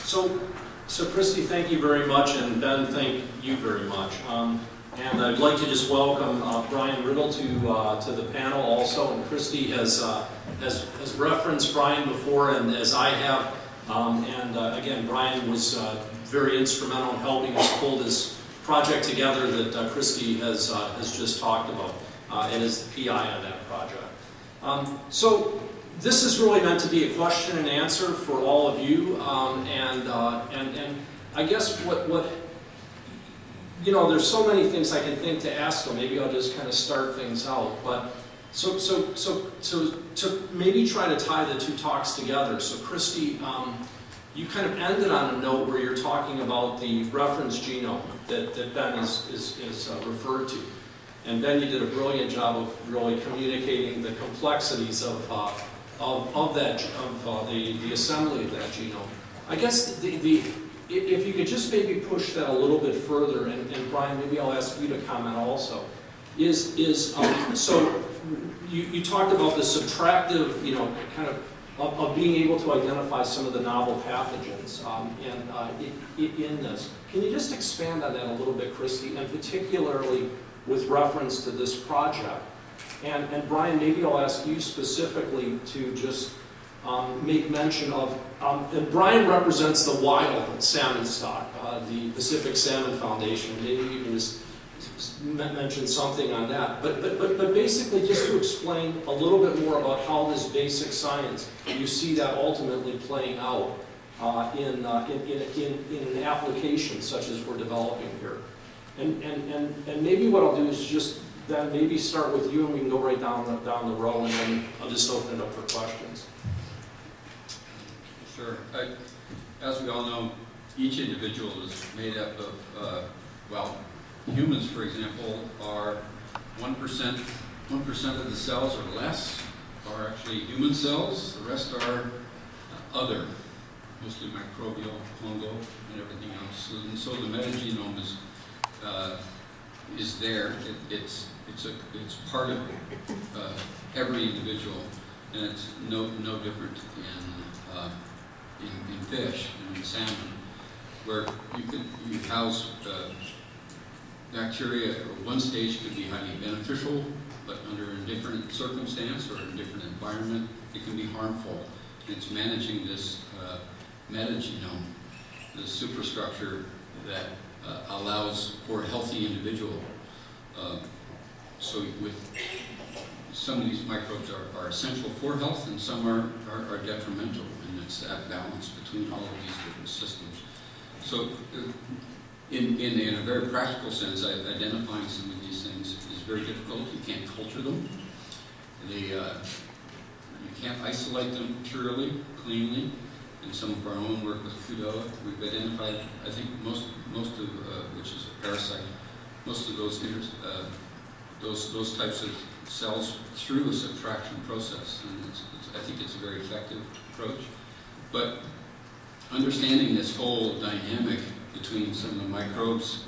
So Kristi, thank you very much, and Ben, thank you very much. And I'd like to just welcome Brian Riddell to the panel also. And Kristi has referenced Brian before, and as I have. Again, Brian was very instrumental in helping us pull this project together that Kristi has just talked about, and is the PI on that project. So this is really meant to be a question and answer for all of you, and I guess what you know, there's so many things I can think to ask them. Maybe I'll just kind of start things out. But so to maybe try to tie the two talks together. So Kristi, you kind of ended on a note where you're talking about the reference genome that Ben is referred to. And Ben, you did a brilliant job of really communicating the complexities of the assembly of that genome. I guess if you could just maybe push that a little bit further, and Brian, maybe I'll ask you to comment also, so you talked about the subtractive, you know, kind of being able to identify some of the novel pathogens in this. Can you just expand on that a little bit, Kristi, and particularly with reference to this project? And Brian, maybe I'll ask you specifically to just make mention of, and Brian represents the wild salmon stock, the Pacific Salmon Foundation. Maybe you can just mention something on that. But basically just to explain a little bit more about how this basic science, you see that ultimately playing out in an application such as we're developing here. And maybe what I'll do is just then maybe start with you, and we can go right down the row, and then I'll just open it up for questions. Sure. As we all know, each individual is made up of, well, humans, for example, are 1% of the cells or less are actually human cells. The rest are other, mostly microbial, fungal, and everything else. And so the metagenome is there. It's part of every individual, and it's no different in fish and in salmon, where you house bacteria. At one stage could be highly beneficial, but under a different circumstance or a different environment, it can be harmful. It's managing this metagenome, the superstructure that allows for a healthy individual. So with some of these microbes are essential for health, and some are detrimental, and it's that balance between all of these different systems. So in a very practical sense, identifying some of these things is very difficult. You can't culture them. You can't isolate them purely, cleanly. In some of our own work with Kudo, we've identified, I think, most of which is a parasite, most of those types of cells through a subtraction process, and I think it's a very effective approach. But understanding this whole dynamic between some of the microbes,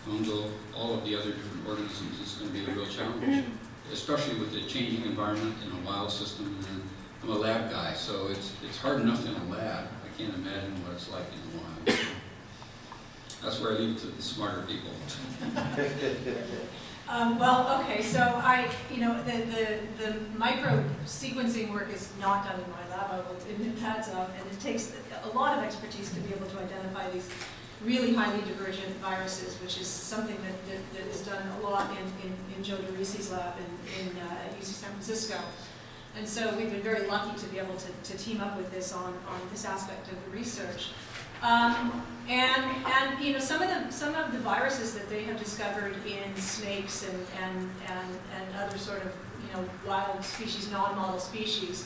fungal, all of the other different organisms is going to be a real challenge, especially with the changing environment in a wild system. And I'm a lab guy, so it's hard enough in a lab. I can't imagine what it's like in the wild. That's where I leave it to the smarter people. Well, okay, so the micro sequencing work is not done in my lab, I will admit that, and it takes a lot of expertise to be able to identify these really highly divergent viruses, which is something that is done a lot in Joe DeRisi's lab at UC San Francisco. And so we've been very lucky to be able to team up with this on this aspect of the research. And you know, some of the viruses that they have discovered in snakes and other sort of, you know, wild species, non-model species,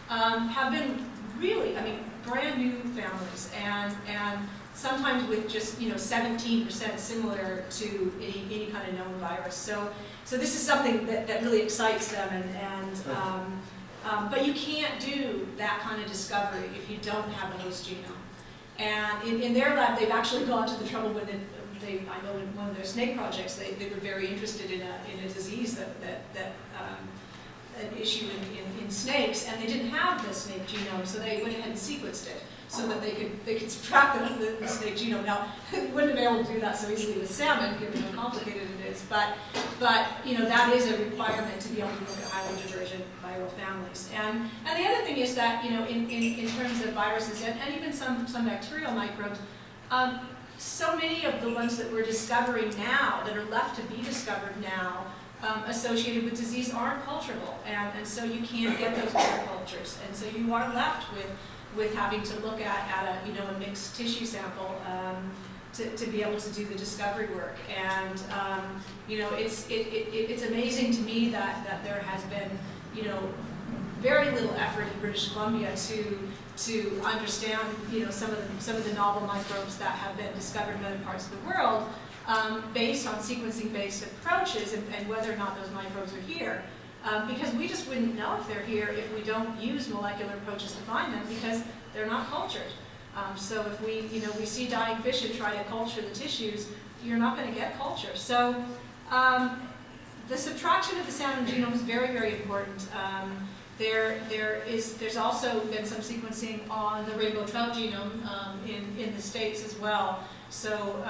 have been really, I mean, brand new families, and sometimes with just, you know, 17% similar to any kind of known virus. So this is something that really excites them, but you can't do that kind of discovery if you don't have a host genome. And in their lab, they've actually gone to the trouble with it. I know in one of their snake projects, they were very interested in a disease that an issue in snakes, and they didn't have the snake genome, so they went ahead and sequenced it. so that they could subtract the snake genome. Now, we wouldn't have been able to do that so easily with salmon, given how complicated it is, but that is a requirement to be able to look at highly divergent viral families. And the other thing is that, in terms of viruses and even some bacterial microbes, so many of the ones that we're discovering now, that are left to be discovered now, associated with disease aren't culturable, and so you can't get those cultures, and so you are left with having to look at a mixed tissue sample to be able to do the discovery work. And it's amazing to me that there has been very little effort in British Columbia to understand some of the novel microbes that have been discovered in other parts of the world, based on sequencing-based approaches and whether or not those microbes are here. Because we just wouldn't know if they're here if we don't use molecular approaches to find them, because they're not cultured. So if we see dying fish and try to culture the tissues, you're not going to get culture. So the subtraction of the salmon genome is very, very important. There's also been some sequencing on the rainbow trout genome in the States as well. So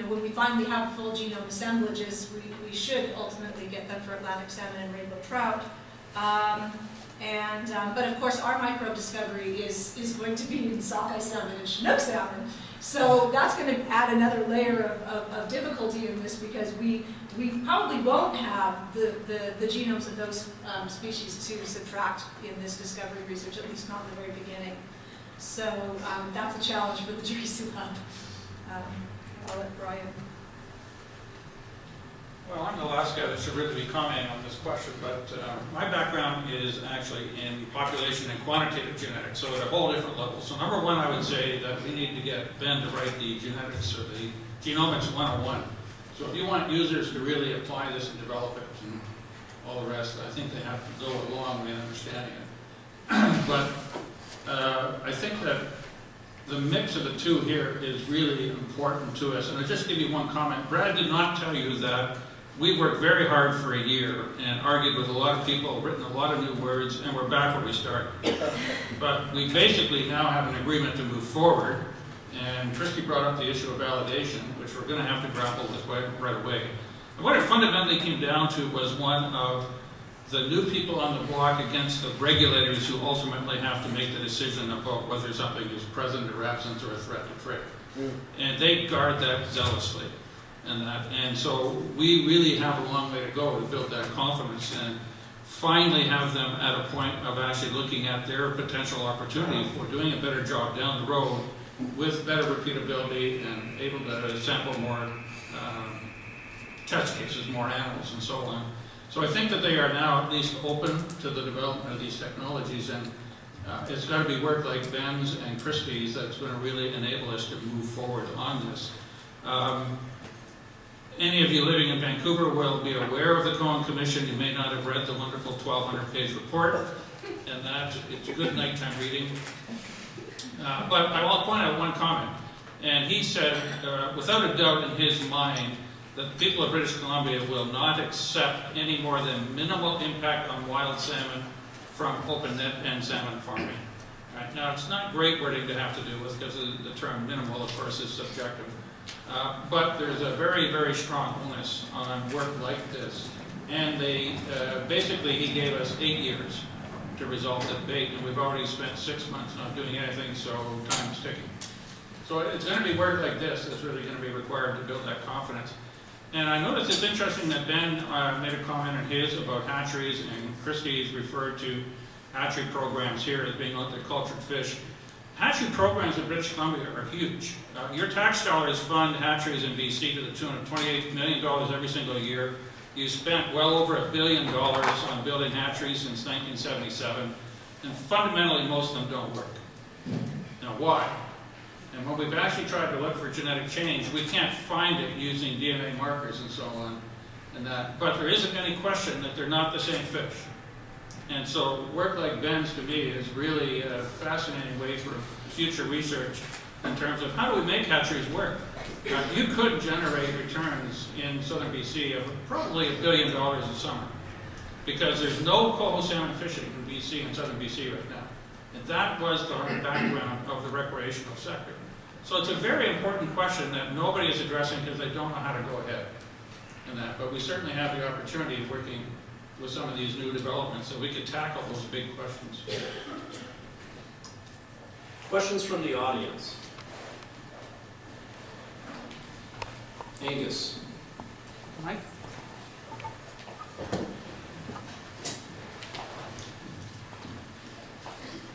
when we finally have full genome assemblages, we should ultimately get them for Atlantic salmon and rainbow trout. But of course, our microbe discovery is going to be in sockeye salmon and Chinook salmon. So that's going to add another layer of difficulty in this, because we probably won't have the genomes of those species to subtract in this discovery research, at least not in the very beginning. So that's a challenge for the Tracy Lab. I'll let Brian. Well, I'm the last guy that should really be commenting on this question, but my background is actually in population and quantitative genetics, so at a whole different level. So number one, I would say that we need to get Ben to write the genetics or the genomics 101. So if you want users to really apply this and develop it and all the rest, I think they have to go a long way in understanding it. But I think that the mix of the two here is really important to us. And I'll just give you one comment. Brad did not tell you that we worked very hard for a year and argued with a lot of people, written a lot of new words, and we're back where we started. But we basically now have an agreement to move forward. And Kristi brought up the issue of validation, which we're going to have to grapple with right away. And what it fundamentally came down to was one of the new people on the block against the regulators who ultimately have to make the decision about whether something is present or absent or a threat to trade. And they guard that zealously. And so we really have a long way to go to build that confidence and finally have them at a point of actually looking at their potential opportunity for doing a better job down the road with better repeatability and able to sample more test cases, more animals, and so on. So I think that they are now at least open to the development of these technologies, and it's got to be work like Ben's and Kristi's that's going to really enable us to move forward on this. Any of you living in Vancouver will be aware of the Cohen Commission. You may not have read the wonderful 1,200-page report, and that it's good nighttime reading. But I will point out one comment, and he said, without a doubt in his mind, that the people of British Columbia will not accept any more than minimal impact on wild salmon from open net pen salmon farming. Right? Now, it's not great wording to have to do with, because the term minimal, of course, is subjective. But there's a very, very strong onus on work like this. And they, basically, he gave us 8 years to resolve the debate, and we've already spent 6 months not doing anything, so time is ticking. So it's going to be work like this that's really going to be required to build that confidence. And I noticed it's interesting that Ben made a comment on his about hatcheries, and Kristi's referred to hatchery programs here as being like the cultured fish. Hatchery programs in British Columbia are huge. Your tax dollars fund hatcheries in BC to the tune of $28 million every single year. You spent well over $1 billion on building hatcheries since 1977, and fundamentally most of them don't work. Now why? And when we've actually tried to look for genetic change, we can't find it using DNA markers and so on. But there isn't any question that they're not the same fish. And so work like Ben's, to me, is really a fascinating way for future research in terms of how do we make hatcheries work. You could generate returns in southern BC of probably $1 billion a summer, because there's no coho salmon fishing in BC and southern BC right now. And that was the background of the recreational sector. So it's a very important question that nobody is addressing because they don't know how to go ahead in that. But we certainly have the opportunity of working with some of these new developments so we could tackle those big questions. Questions from the audience? Angus. Mike?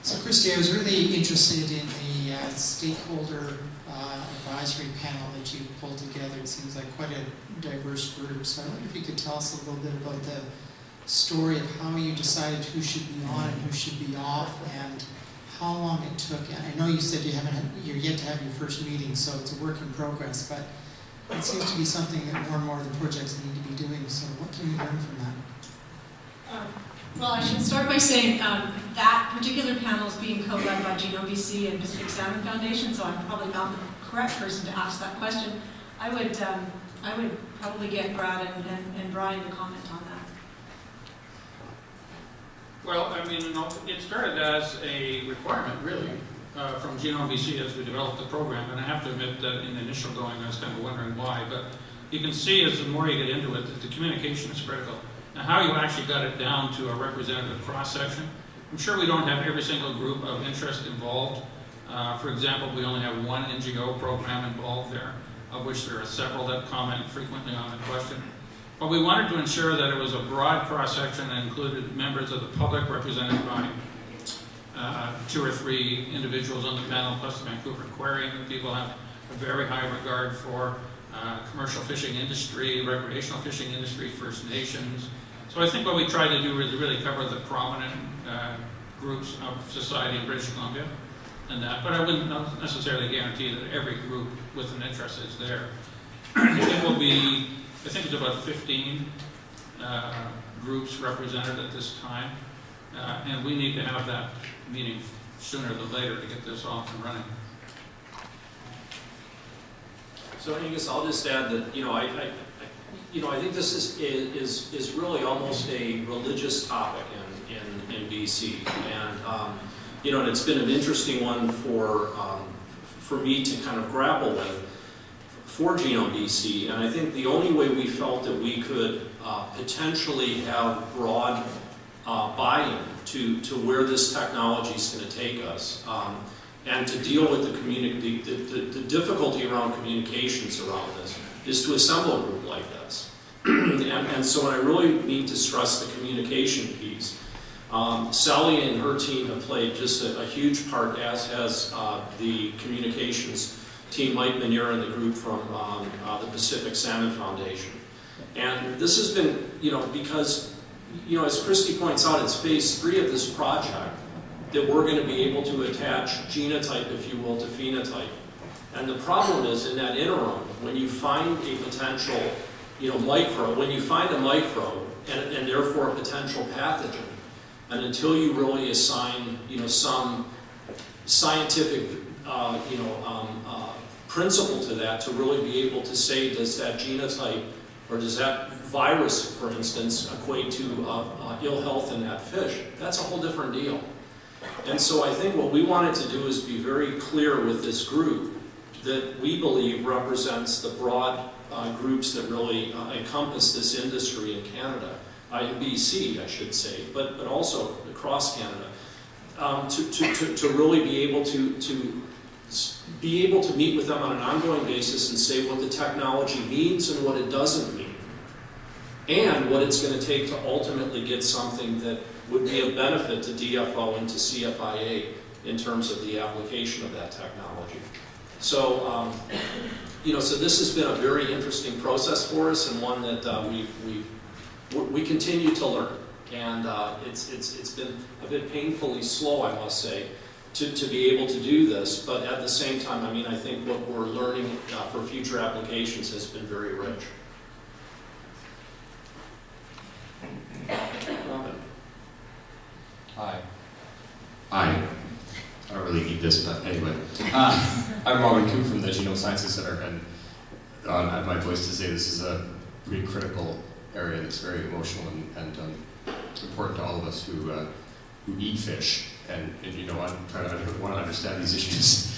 So Kristi, I was really interested in the stakeholder advisory panel that you pulled together. It seems like quite a diverse group. So I wonder if you could tell us a little bit about the story of how you decided who should be on and who should be off, and how long it took. And I know you said you're yet to have your first meeting, so it's a work in progress, but it seems to be something that more and more of the projects need to be doing. So what can we learn from that? Well, I should start by saying that particular panel is being co-led by Genome BC and Pacific Salmon Foundation, so I'm probably not the correct person to ask that question. I would probably get Brad and Brian to comment on that. Well, I mean, it started as a requirement, really, from Genome BC as we developed the program, and I have to admit that in the initial going I was kind of wondering why, but you can see as the more you get into it that the communication is critical. Now, how you actually got it down to a representative cross-section, I'm sure we don't have every single group of interest involved. For example, we only have one NGO program involved there, of which there are several that comment frequently on the question. But we wanted to ensure that it was a broad cross-section that included members of the public represented by 2 or 3 individuals on the panel, plus the Vancouver Aquarium, and people have a very high regard for commercial fishing industry, recreational fishing industry, First Nations. So I think what we tried to do is really cover the prominent groups of society in British Columbia and that, but I wouldn't necessarily guarantee that every group with an interest is there. It will be, I think it's about 15 groups represented at this time, and we need to have that meeting sooner than later to get this off and running. So Angus, I'll just add that I think this is really almost a religious topic in BC, and and it's been an interesting one for me to kind of grapple with for Genome BC, and I think the only way we felt that we could potentially have broad buy-in to where this technology is going to take us. And to deal with the difficulty around communications around this is to assemble a group like this. and so I really need to stress the communication piece. Sally and her team have played just a huge part, as has the communications team, Mike Manier and the group from the Pacific Salmon Foundation. And this has been, because, as Kristi points out, it's phase 3 of this project, that we're going to be able to attach genotype, if you will, to phenotype. And the problem is, in that interim, when you find a potential, microbe, when you find a microbe, and therefore a potential pathogen, and until you really assign, some scientific, principle to that, to really be able to say, does that genotype, or does that virus, for instance, equate to ill health in that fish? That's a whole different deal. And so I think what we wanted to do is be very clear with this group that we believe represents the broad groups that really encompass this industry in Canada, in BC, I should say, but also across Canada, to really be able to meet with them on an ongoing basis and say what the technology means and what it doesn't mean, and what it's going to take to ultimately get something that would be of benefit to DFO and to CFIA in terms of the application of that technology. So, so this has been a very interesting process for us, and one that we continue to learn. And it's been a bit painfully slow, I must say, to be able to do this. But at the same time, I think what we're learning for future applications has been very rich. Hi. I don't really need this, but anyway. I'm Koop from the Genome Sciences Center, and I have my voice to say this is a pretty critical area that's very emotional and important to all of us who eat fish. and you know, I'm trying to want to understand these issues.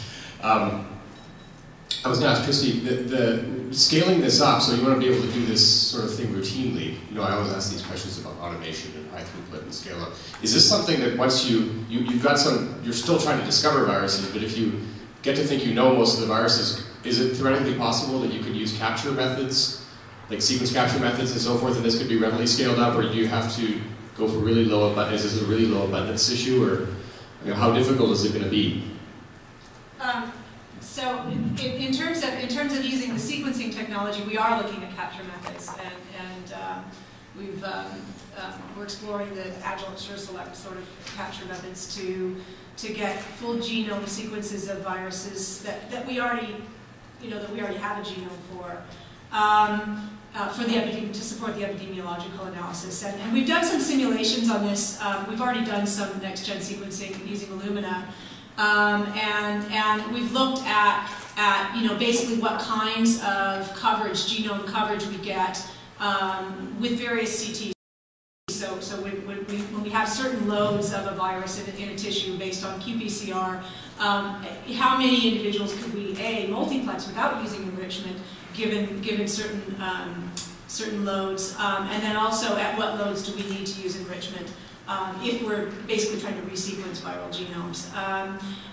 I was going to ask Kristi, the scaling this up, so you want to be able to do this sort of thing routinely. You know, I always ask these questions about automation and high throughput and scale up. Is this something that once you've got some, you're still trying to discover viruses, but if you get to think you know most of the viruses, is it theoretically possible that you could use capture methods, like sequence capture methods and so forth, and this could be readily scaled up, or do you have to go for really low abundance? Is this a really low abundance issue, or you know, how difficult is it going to be? So in terms of using the sequencing technology, we are looking at capture methods, and we're exploring the adjuvant select sort of capture methods to get full genome sequences of viruses that we already have a genome for to support the epidemiological analysis. And we've done some simulations on this. We've already done some next-gen sequencing using Illumina. And we've looked at basically what kinds of coverage, genome coverage we get with various CTs. So when we have certain loads of a virus in a tissue based on qPCR, how many individuals could we multiplex without using enrichment, given certain loads, and then also at what loads do we need to use enrichment? If we're basically trying to resequence viral genomes.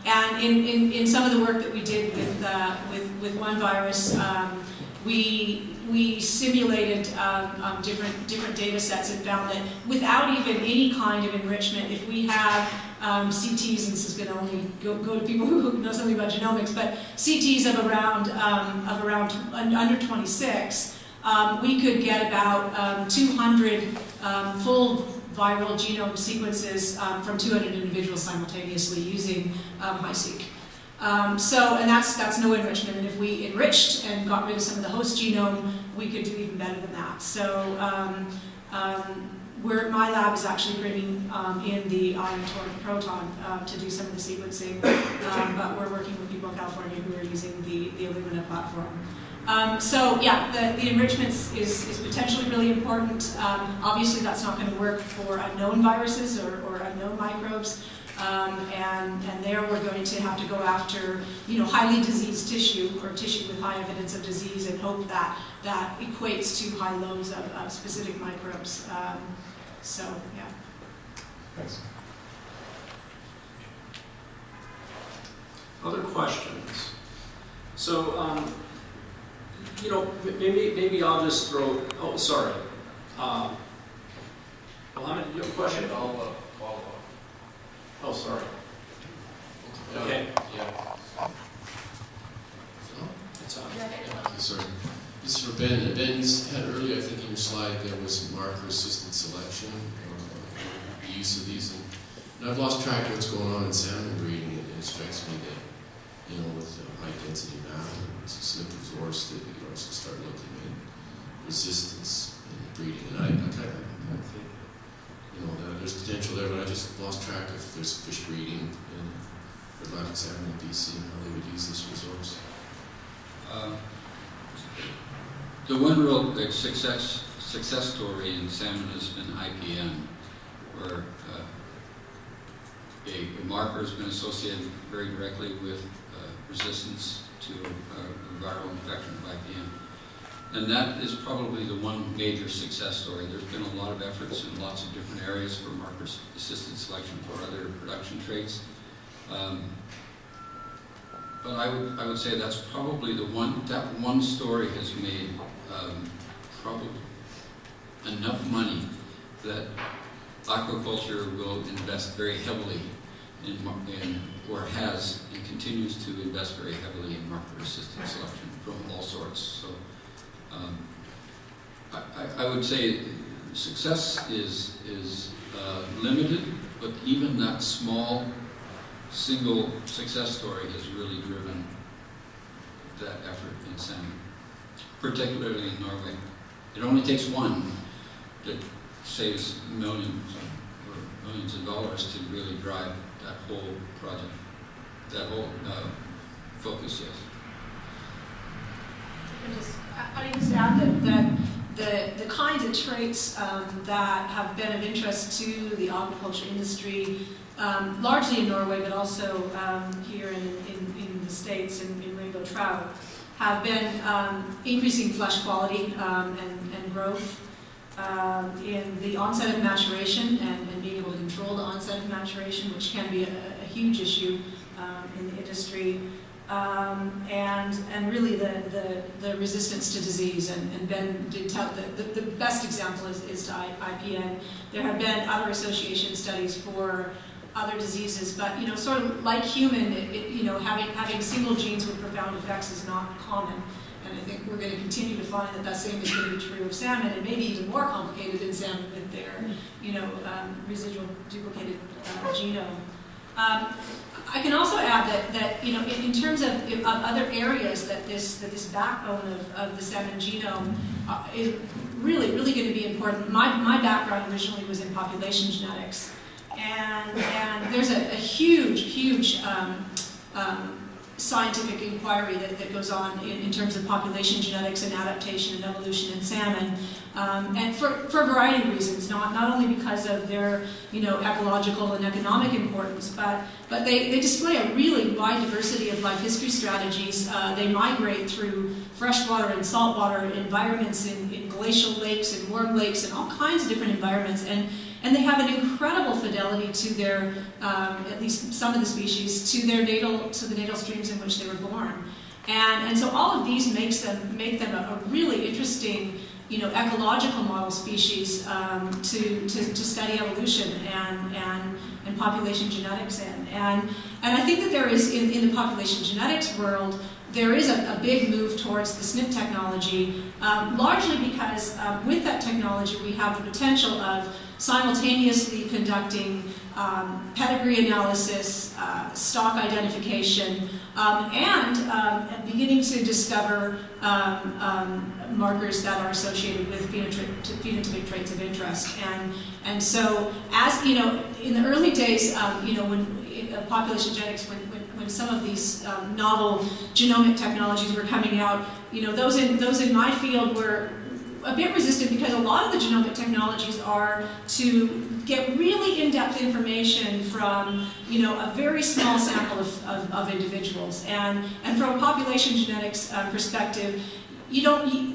And in some of the work that we did with one virus, we simulated different data sets and found that without even any kind of enrichment, if we have CTs, and this is going to only go to people who know something about genomics, but CTs of around under 26, we could get about 200 full viral genome sequences from 200 individuals simultaneously using HiSeq. And that's no enrichment. And if we enriched and got rid of some of the host genome, we could do even better than that. So my lab is actually bringing in the ion torrent proton to do some of the sequencing, but we're working with people in California who are using the Illumina platform. So yeah, the enrichment is potentially really important. Obviously, that's not going to work for unknown viruses or unknown microbes. And there we're going to have to go after, highly diseased tissue or tissue with high evidence of disease and hope that equates to high loads of specific microbes. So yeah. Thanks. Other questions? So, maybe I'll just throw. Oh, sorry. Well, you have a question? I'll follow up. Oh, sorry. Okay. Yeah. It's on. Sorry. This is for Ben. Ben, you had earlier, I think in your slide, there was marker-assisted selection, the use of these. And I've lost track of what's going on in salmon breeding, and it strikes me that, with high-density map, it's a slip resource that you also start looking at resistance in breeding. And I kind of think, that there's potential there, but I just lost track if there's fish breeding in Atlantic salmon in BC and how they would use this resource. The one real success story in salmon has been IPM, where a marker has been associated very directly with resistance to viral infection of IPM. And that is probably the one major success story. There's been a lot of efforts in lots of different areas for marker-assisted selection for other production traits. But I would say that's probably that one story has made probably enough money that aquaculture will invest very heavily or has and continues to invest very heavily in marker-assisted selection from all sorts. So I would say success is limited, but even that small single success story has really driven that effort in salmon, particularly in Norway. It only takes one that saves millions of dollars to really drive that whole project, that whole focus, yes. I just add the kinds of traits that have been of interest to the aquaculture industry, largely in Norway, but also here in the States in rainbow trout, have been increasing flesh quality and growth, in the onset of maturation and being able to control the onset of maturation, which can be a huge issue in the industry. And really the resistance to disease, and Ben did tell, the best example is to IPN. There have been other association studies for other diseases, but sort of like human, having single genes with profound effects is not common. And I think we're going to continue to find that same is going to be true of salmon, and maybe even more complicated in salmon with their residual duplicated genome. I can also add that in terms of other areas that this backbone of the salmon genome is really going to be important. My background originally was in population genetics, and there's a huge scientific inquiry that goes on in terms of population genetics and adaptation and evolution in salmon, and for a variety of reasons, not only because of their ecological and economic importance, but they display a really wide diversity of life history strategies. They migrate through freshwater and saltwater environments in glacial lakes and warm lakes and all kinds of different environments, and they have an incredible fidelity to their, at least some of the species, to the natal streams in which they were born. And so all of these make them a really interesting, ecological model species to study evolution and population genetics in. And I think that there is, in the population genetics world, there is a big move towards the SNP technology, largely because with that technology we have the potential of simultaneously conducting pedigree analysis, stock identification, and beginning to discover markers that are associated with phenotypic traits of interest. And so, as in the early days, when population genetics, when some of these novel genomic technologies were coming out, those in my field were a bit resistant, because a lot of the genomic technologies are to get really in-depth information from a very small sample of individuals, and from a population genetics perspective,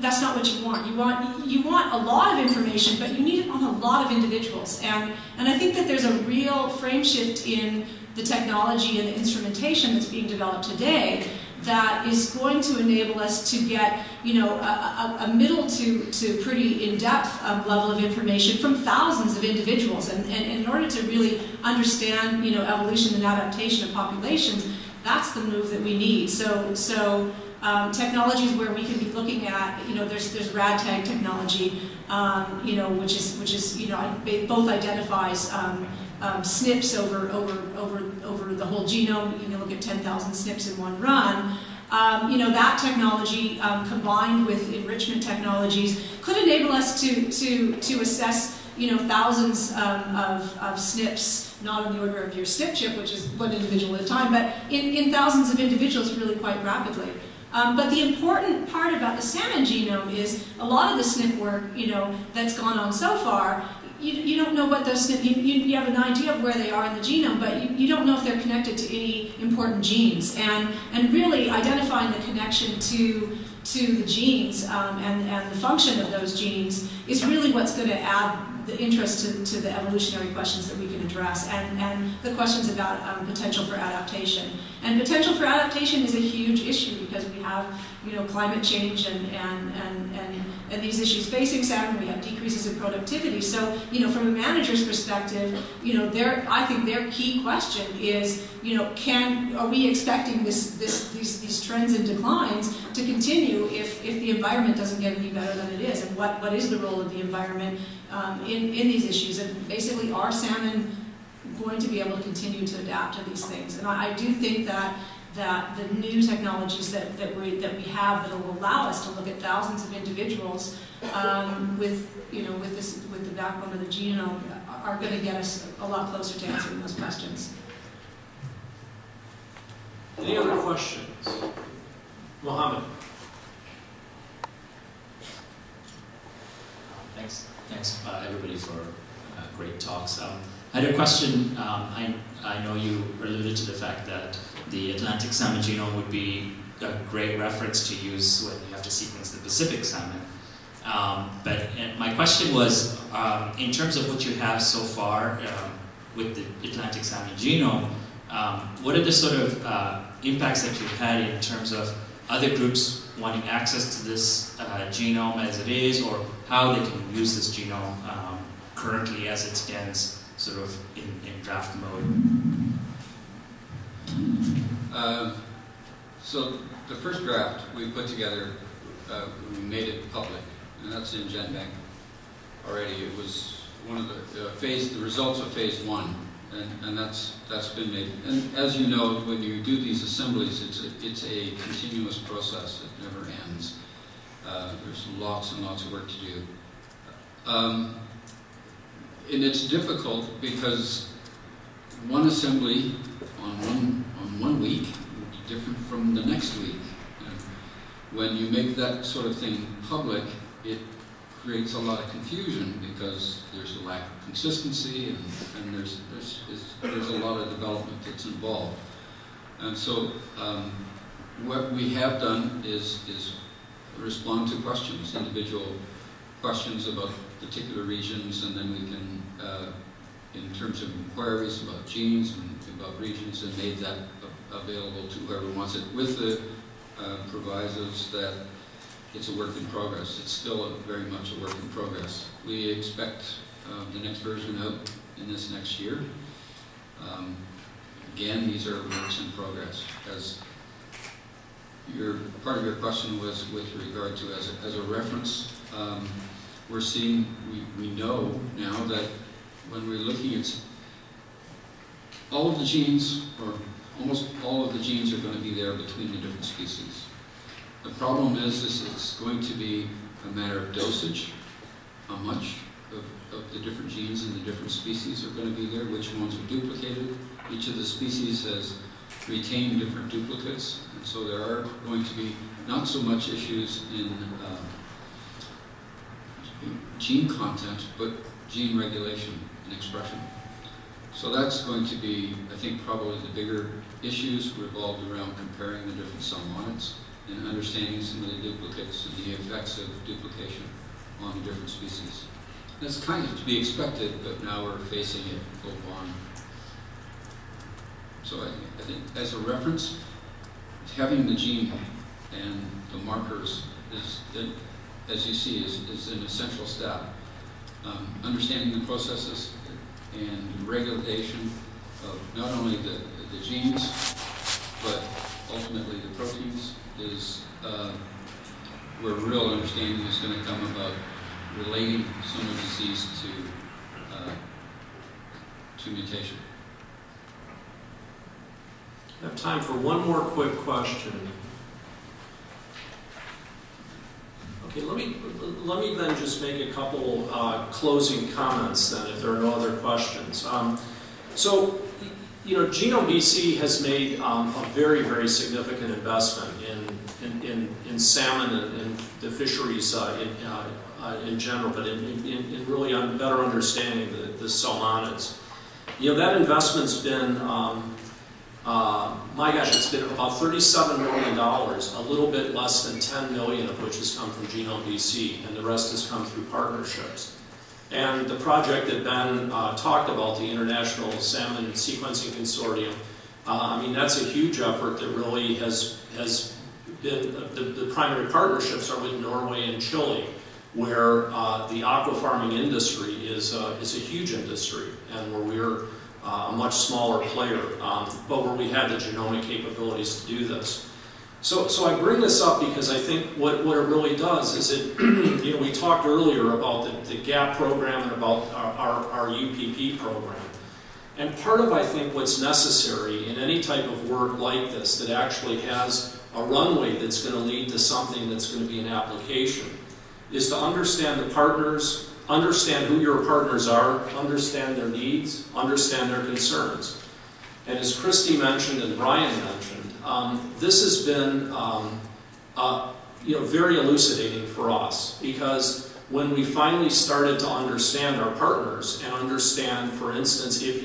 that's not what you want. You want a lot of information, but you need it on a lot of individuals, and I think that there's a real frame shift in the technology and the instrumentation that's being developed today that is going to enable us to get, a middle to pretty in-depth level of information from thousands of individuals. And in order to really understand, evolution and adaptation of populations, that's the move that we need. So technologies where we can be looking at, there's RAD-tag technology, which is both identifies SNPs over the whole genome. You can look at 10,000 SNPs in one run. That technology combined with enrichment technologies could enable us to assess thousands of SNPs, not on the order of your SNP chip, which is one individual at a time, but in thousands of individuals really quite rapidly. But the important part about the salmon genome is a lot of the SNP work, that's gone on so far. You don't know what those SNP, you have an idea of where they are in the genome, but you don't know if they're connected to any important genes. And really identifying the connection to the genes and the function of those genes is really what's going to add the interest to the evolutionary questions that we can address, and the questions about potential for adaptation. And potential for adaptation is a huge issue because we have, climate change and these issues facing salmon. We have decreases in productivity. So, from a manager's perspective, I think their key question is, are we expecting these trends and declines to continue if the environment doesn't get any better than it is? And what is the role of the environment in these issues? And basically, are salmon going to be able to continue to adapt to these things? And I do think that the new technologies that we have that will allow us to look at thousands of individuals with the backbone of the genome are going to get us a lot closer to answering those questions. Any other questions? Mohammed. Thanks, everybody, for great talks. I had a question. I know you alluded to the fact that the Atlantic salmon genome would be a great reference to use when you have to sequence the Pacific salmon. And my question was, in terms of what you have so far with the Atlantic salmon genome, what are the sort of impacts that you've had in terms of other groups wanting access to this genome as it is, or how they can use this genome currently as it stands sort of in draft mode? So the first draft we put together, we made it public, and that's in GenBank already. It was one of the results of phase 1, and that's been made. And as you know, when you do these assemblies, it's a continuous process. It never ends. There's lots and lots of work to do. And it's difficult because one assembly on one week will be different from the next week. And when you make that sort of thing public, it creates a lot of confusion because there's a lack of consistency and there's a lot of development that's involved. And so what we have done is respond to questions, individual questions about particular regions, and then we can, in terms of inquiries about genes and about regions, and made that available to whoever wants it, with the provisos that it's a work in progress. It's still very much a work in progress. We expect the next version out in this next year. Again, these are works in progress. As part of your question was with regard to as a reference, we're seeing, we know now that when we're looking at all of the genes, or almost all of the genes are going to be there between the different species. The problem is it's going to be a matter of dosage, how much of the different genes in the different species are going to be there, which ones are duplicated. Each of the species has retained different duplicates, and so there are going to be not so much issues in gene content, but gene regulation and expression. So that's going to be, I think, probably the bigger issues revolved around comparing the different salmonids and understanding some of the duplicates and the effects of duplication on the different species. That's kind of to be expected, but now we're facing it full on. So I think as a reference, having the gene and the markers is, as you see, is an essential step. Understanding the processes and regulation of not only the genes, but ultimately the proteins is where real understanding is going to come about relating some of the disease to mutation. I have time for one more quick question. Okay, let me then just make a couple closing comments then, if there are no other questions. So, you know, Genome BC has made a very, very significant investment in salmon and the fisheries in general, but in really better understanding the salmonids. You know, that investment's been, my gosh, it's been about $37 million, a little bit less than $10 million of which has come from Genome BC, and the rest has come through partnerships. And the project that Ben talked about, the International Salmon Sequencing Consortium, I mean, that's a huge effort that really has been, the primary partnerships are with Norway and Chile, where the aquafarming industry is a huge industry, and where we're a much smaller player, but where we had the genomic capabilities to do this. So I bring this up because I think what it really does is it, you know, we talked earlier about the GAP program and about our UPP program. And part of, I think, what's necessary in any type of work like this that actually has a runway that's going to lead to something that's going to be an application is to understand the partners, understand who your partners are, understand their needs, understand their concerns. And as Kristi mentioned and Brian mentioned, this has been you know, very elucidating for us, because when we finally started to understand our partners and understand, for instance, if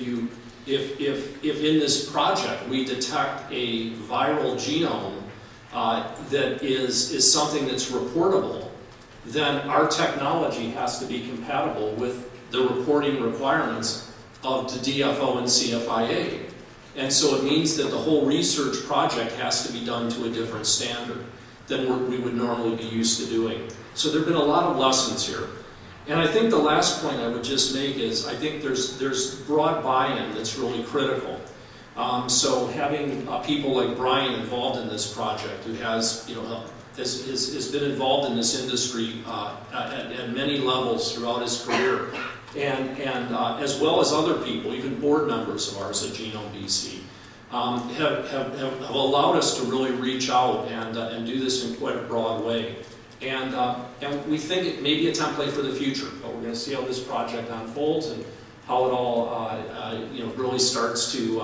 in this project we detect a viral genome that is something that's reportable, then our technology has to be compatible with the reporting requirements of the DFO and CFIA. And so it means that the whole research project has to be done to a different standard than we would normally be used to doing. So there have been a lot of lessons here. And I think the last point I would just make is I think there's broad buy-in that's really critical. So having people like Brian involved in this project, who has, has been involved in this industry at many levels throughout his career, and as well as other people, even board members of ours at Genome BC, have allowed us to really reach out and do this in quite a broad way. And we think it may be a template for the future, but we're going to see how this project unfolds and how it all really starts to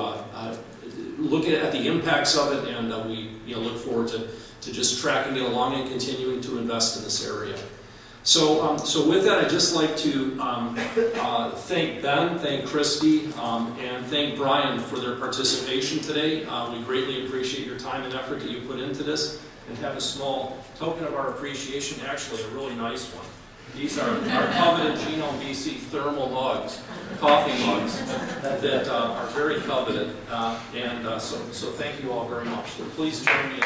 look at the impacts of it, and we look forward to just tracking it along and continuing to invest in this area. So with that, I'd just like to thank Ben, thank Kristi, and thank Brian for their participation today. We greatly appreciate your time and effort that you put into this, and have a small token of our appreciation, actually a really nice one. These are our coveted Genome BC thermal mugs, coffee mugs, that are very coveted, so thank you all very much. So please join me in